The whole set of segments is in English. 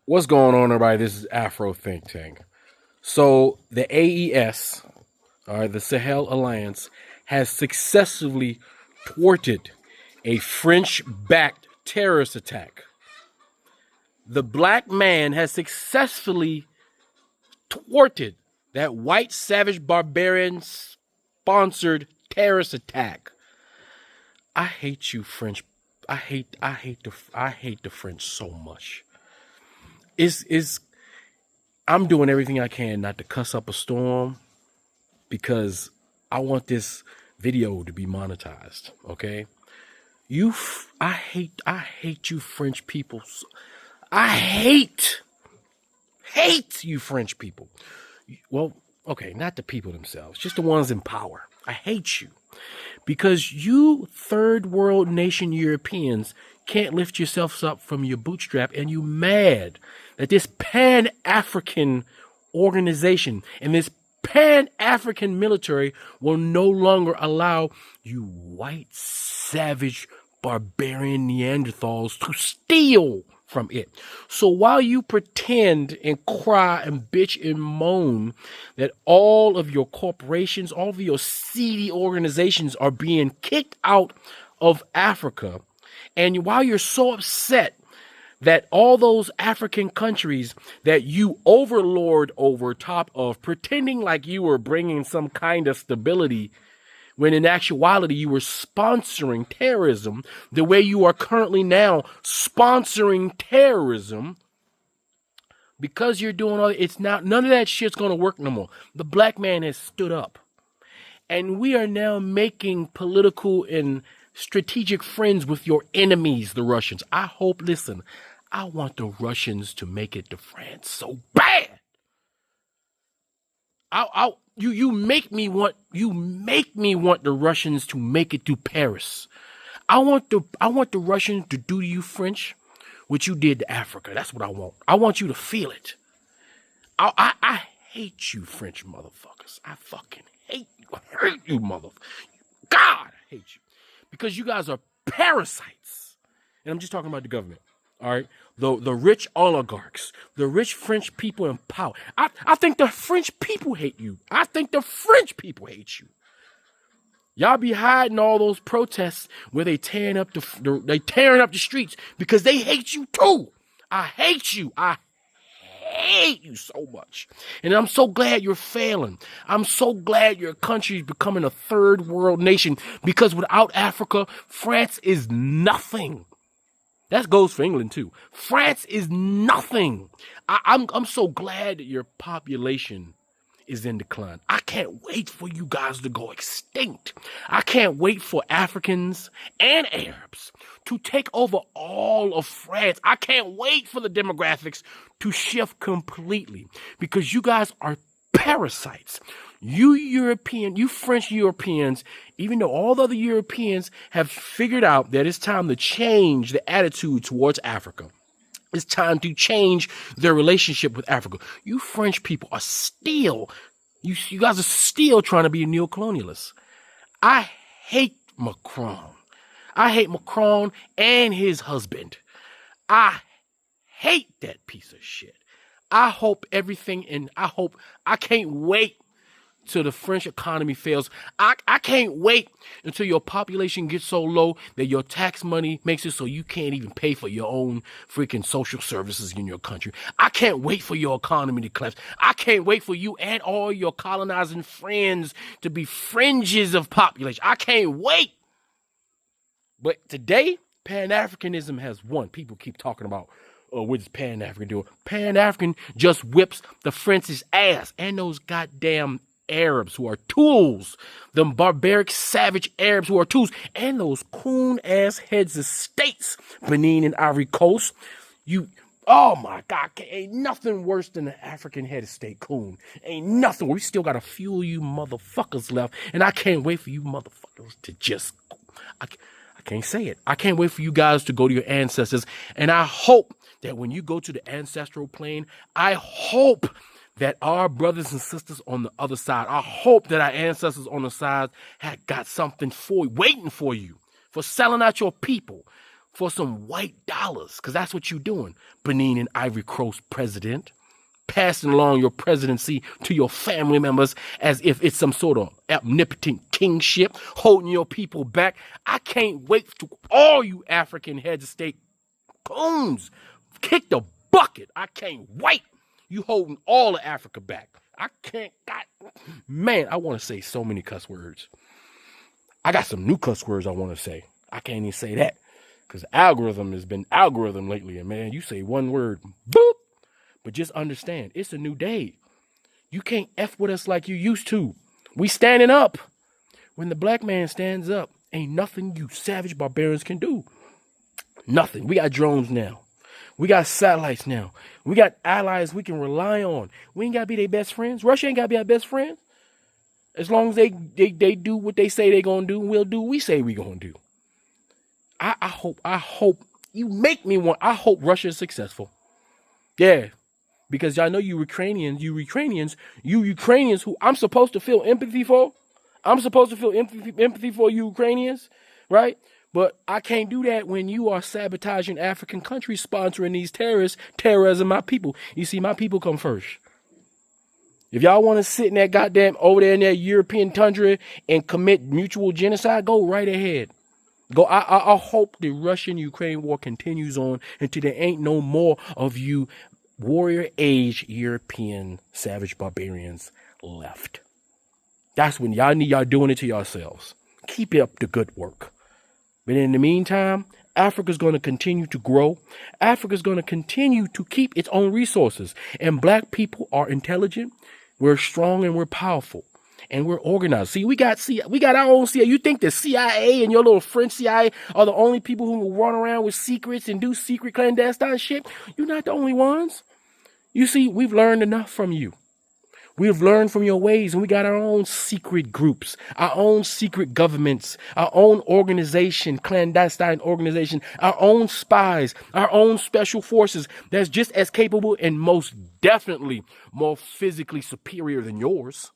What's going on, everybody? This is Afro Think Tank. So the AES, the Sahel Alliance, has successfully thwarted a French-backed terrorist attack. The black man has successfully thwarted that white savage barbarian sponsored terrorist attack. I hate you, French. I hate the French so much. I'm doing everything I can not to cuss up a storm because I want this video to be monetized. Okay, I hate you French people. I hate you French people. Well, okay, not the people themselves, just the ones in power. I hate you because you third world nation Europeans can't lift yourselves up from your bootstrap, and you mad that this Pan-African organization and this Pan-African military will no longer allow you white, savage, barbarian Neanderthals to steal from it. So while you pretend and cry and bitch and moan that all of your corporations, all of your seedy organizations are being kicked out of Africa, and while you're so upset that all those African countries that you overlord over top of, pretending like you were bringing some kind of stability, when in actuality you were sponsoring terrorism, the way you are currently now sponsoring terrorism, because you're doing all it's not, none of that shit's going to work no more. The black man has stood up, and we are now making political and strategic friends with your enemies, the Russians. I want the Russians to make it to France so bad. You make me want the Russians to make it to Paris. I want the Russians to do to you French what you did to Africa. That's what I want. I want you to feel it. I hate you French motherfuckers. I fucking hate you. I hate you motherfuckers. God, I hate you. Because you guys are parasites. And I'm just talking about the government. All right? The rich oligarchs, the rich French people in power. I think the French people hate you. I think the French people hate you. Y'all be hiding all those protests where they tearing up the streets because they hate you too. I hate you. I hate you so much. And I'm so glad you're failing. I'm so glad your country is becoming a third world nation, because without Africa, France is nothing. That goes for England too. France is nothing. I'm so glad that your population is in decline. I can't wait for you guys to go extinct. I can't wait for Africans and Arabs to take over all of France. I can't wait for the demographics to shift completely, because you guys are parasites. You French Europeans, even though all the other Europeans have figured out that it's time to change the attitude towards Africa. It's time to change their relationship with Africa. You French people are still, you guys are still trying to be neocolonialists. I hate Macron. I hate Macron and his husband. I hate that piece of shit. I can't wait till the French economy fails. I can't wait until your population gets so low that your tax money makes it so you can't even pay for your own freaking social services in your country. I can't wait for your economy to collapse. I can't wait for you and all your colonizing friends to be fringes of population. I can't wait. But today, Pan-Africanism has won. People keep talking about, what does Pan-African do? Pan-African just whips the French's ass, and those goddamn Arabs who are tools, them barbaric, savage Arabs who are tools, and those coon-ass heads of states, Benin and Ivory Coast. Oh my God, ain't nothing worse than an African head of state coon. Ain't nothing. We still got a few of you motherfuckers left, and I can't wait for you motherfuckers to just, I can't say it. I can't wait for you guys to go to your ancestors, and I hope that when you go to the ancestral plane, I hope that our brothers and sisters on the other side, I hope that our ancestors on the side had got something for you, waiting for you, for selling out your people, for some white dollars, because that's what you're doing, Benin and Ivory Coast president, passing along your presidency to your family members as if it's some sort of omnipotent kingship, holding your people back. I can't wait to all you African heads of state coons kick the bucket. I can't wait. You holding all of Africa back. I can't, man, I want to say so many cuss words. I got some new cuss words I want to say. I can't even say that because algorithm has been algorithm lately. And man, you say one word, boop. But just understand, it's a new day. You can't F with us like you used to. We standing up. When the black man stands up, ain't nothing you savage barbarians can do. Nothing. We got drones now. We got satellites now. We got allies we can rely on. We ain't got to be their best friends. Russia ain't got to be our best friend. As long as they do what they say they going to do, we'll do what we say we going to do. I hope you make me want. I hope Russia is successful. Yeah. Because y'all know you Ukrainians who I'm supposed to feel empathy for. I'm supposed to feel empathy for you Ukrainians, right? But I can't do that when you are sabotaging African countries, sponsoring these terrorists, terrorizing my people. You see, my people come first. If y'all want to sit in that goddamn over there in that European tundra and commit mutual genocide, go right ahead. Go. I hope the Russian-Ukraine war continues on until there ain't no more of you warrior age European savage barbarians left. That's when y'all doing it to yourselves. Keep up the good work. But in the meantime, Africa's going to continue to grow. Africa's going to continue to keep its own resources. And black people are intelligent. We're strong and we're powerful. And we're organized. See, we got our own CIA. You think the CIA and your little French CIA are the only people who will run around with secrets and do secret clandestine shit? You're not the only ones. You see, we've learned enough from you. We've learned from your ways, and we got our own secret groups, our own secret governments, our own organization, clandestine organization, our own spies, our own special forces that's just as capable and most definitely more physically superior than yours.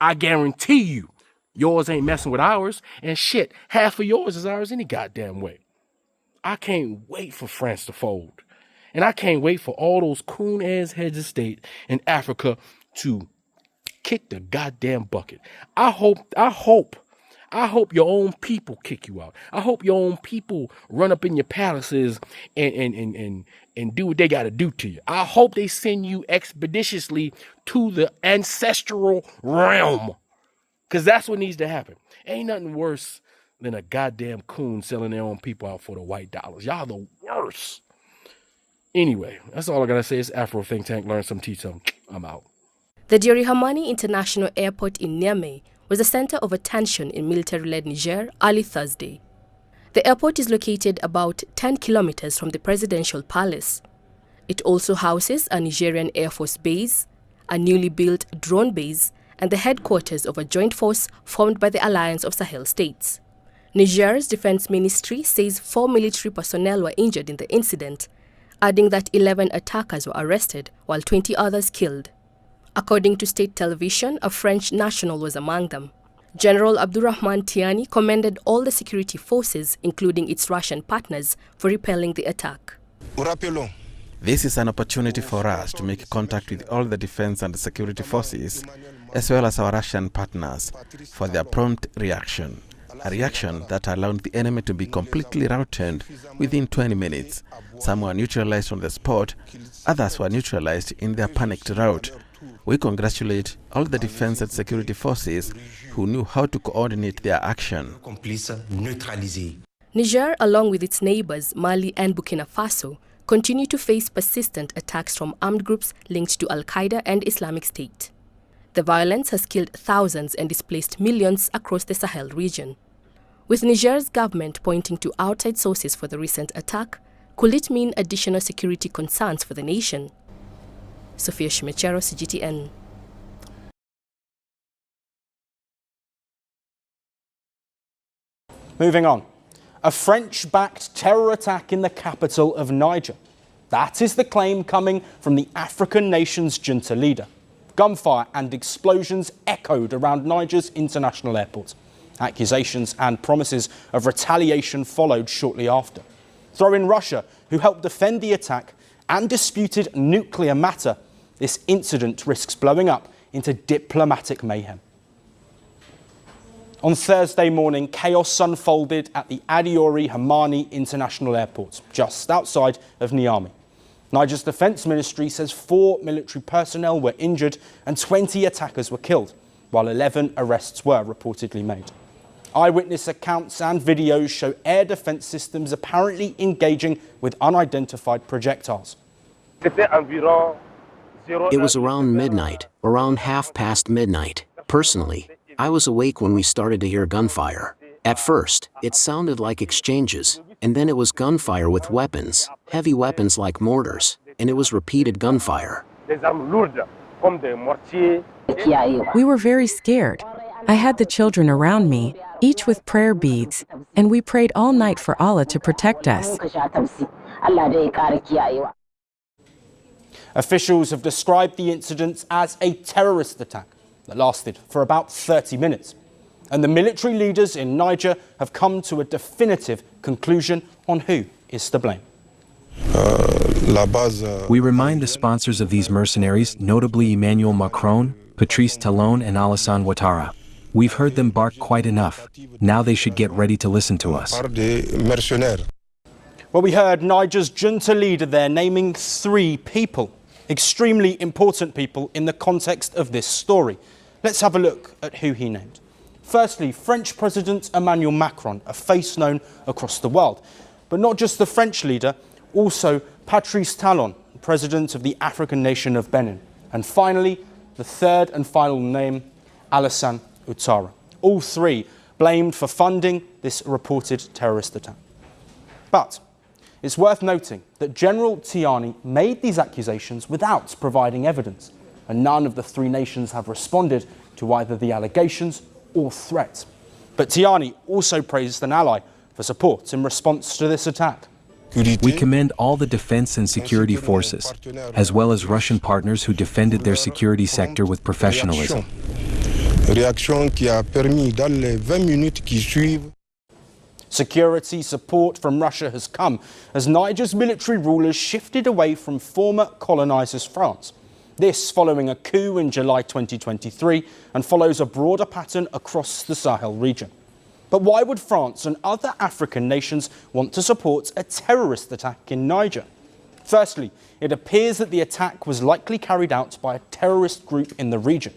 I guarantee you, yours ain't messing with ours, and shit, half of yours is ours any goddamn way. I can't wait for France to fold. And I can't wait for all those coon-ass heads of state in Africa to kick the goddamn bucket. I hope your own people kick you out. I hope your own people run up in your palaces and do what they got to do to you. I hope they send you expeditiously to the ancestral realm, because that's what needs to happen. Ain't nothing worse than a goddamn coon selling their own people out for the white dollars. Y'all the worst. Anyway, that's all I got to say. It's Afro Think Tank. Learn some, teach some. I'm out. The Diori Hamani International Airport in Niamey was the center of attention in military-led Niger early Thursday. The airport is located about 10 kilometers from the presidential palace. It also houses a Nigerian Air Force base, a newly built drone base, and the headquarters of a joint force formed by the Alliance of Sahel States. Niger's Defense Ministry says 4 military personnel were injured in the incident, adding that 11 attackers were arrested while 20 others killed. According to state television, a French national was among them. General Abdurrahman Tiani commended all the security forces, including its Russian partners, for repelling the attack. This is an opportunity for us to make contact with all the defense and security forces, as well as our Russian partners, for their prompt reaction. A reaction that allowed the enemy to be completely routed within 20 minutes. Some were neutralized on the spot, others were neutralized in their panicked rout. We congratulate all the defense and security forces who knew how to coordinate their action. Niger, along with its neighbors Mali and Burkina Faso, continue to face persistent attacks from armed groups linked to Al-Qaeda and Islamic State. The violence has killed thousands and displaced millions across the Sahel region. With Niger's government pointing to outside sources for the recent attack, could it mean additional security concerns for the nation? Sophia Shimechero, CGTN. Moving on. A French-backed terror attack in the capital of Niger. That is the claim coming from the African nation's junta leader. Gunfire and explosions echoed around Niger's international airport. Accusations and promises of retaliation followed shortly after. Throw in Russia, who helped defend the attack and disputed nuclear matter. This incident risks blowing up into diplomatic mayhem. On Thursday morning, chaos unfolded at the Adiori Hamani International Airport, just outside of Niamey. Niger's Defence Ministry says 4 military personnel were injured and 20 attackers were killed, while 11 arrests were reportedly made. Eyewitness accounts and videos show air defence systems apparently engaging with unidentified projectiles. It was around midnight, around midnight. Personally, I was awake when we started to hear gunfire. At first, it sounded like exchanges, and then it was gunfire with weapons, heavy weapons like mortars, and it was repeated gunfire. We were very scared. I had the children around me, each with prayer beads, and we prayed all night for Allah to protect us. Officials have described the incident as a terrorist attack that lasted for about 30 minutes. And the military leaders in Niger have come to a definitive conclusion on who is to blame. We remind the sponsors of these mercenaries, notably Emmanuel Macron, Patrice Talon, and Alassane Ouattara. We've heard them bark quite enough. Now they should get ready to listen to us. Well, we heard Niger's junta leader there naming 3 people, extremely important people in the context of this story. Let's have a look at who he named. Firstly, French President Emmanuel Macron, a face known across the world. But not just the French leader, also Patrice Talon, President of the African nation of Benin. And finally, the third and final name, Alassane Ouattara. All 3 blamed for funding this reported terrorist attack. But it's worth noting that General Tiani made these accusations without providing evidence, and none of the 3 nations have responded to either the allegations or threats. But Tiani also praised an ally for support in response to this attack. We commend all the defense and security forces, as well as Russian partners who defended their security sector with professionalism. Security support from Russia has come as Niger's military rulers shifted away from former colonizers France. This following a coup in July 2023 and follows a broader pattern across the Sahel region. But why would France and other African nations want to support a terrorist attack in Niger? Firstly, it appears that the attack was likely carried out by a terrorist group in the region.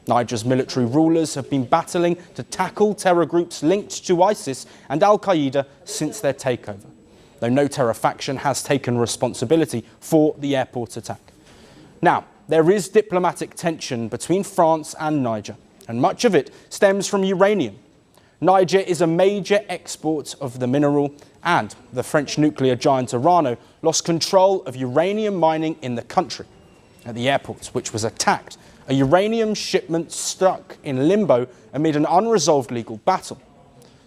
Niger's military rulers have been battling to tackle terror groups linked to ISIS and Al-Qaeda since their takeover, though no terror faction has taken responsibility for the airport attack. Now, there is diplomatic tension between France and Niger, and much of it stems from uranium. Niger is a major export of the mineral, and the French nuclear giant Orano lost control of uranium mining in the country. At the airport, which was attacked, a uranium shipment stuck in limbo amid an unresolved legal battle.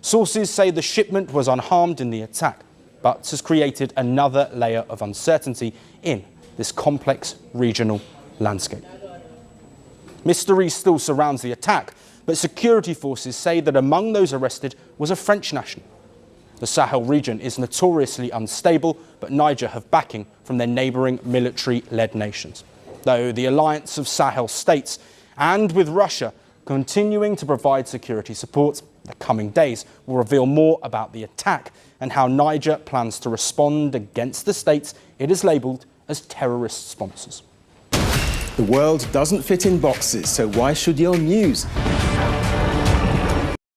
Sources say the shipment was unharmed in the attack, but has created another layer of uncertainty in this complex regional landscape. Mystery still surrounds the attack, but security forces say that among those arrested was a French national. The Sahel region is notoriously unstable, but Niger have backing from their neighbouring military-led nations. Though the alliance of Sahel states, and with Russia continuing to provide security support, the coming days will reveal more about the attack and how Niger plans to respond against the states it has labelled as terrorist sponsors. The world doesn't fit in boxes, so why should your news?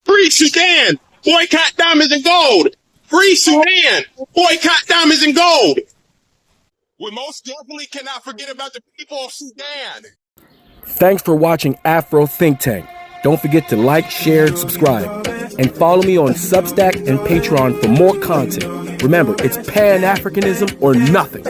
Free Sudan! Boycott diamonds and gold! Free Sudan! Boycott diamonds and gold! We most definitely cannot forget about the people of Sudan! Thanks for watching Afro Think Tank. Don't forget to like, share, and subscribe. And follow me on Substack and Patreon for more content. Remember, it's Pan-Africanism or nothing.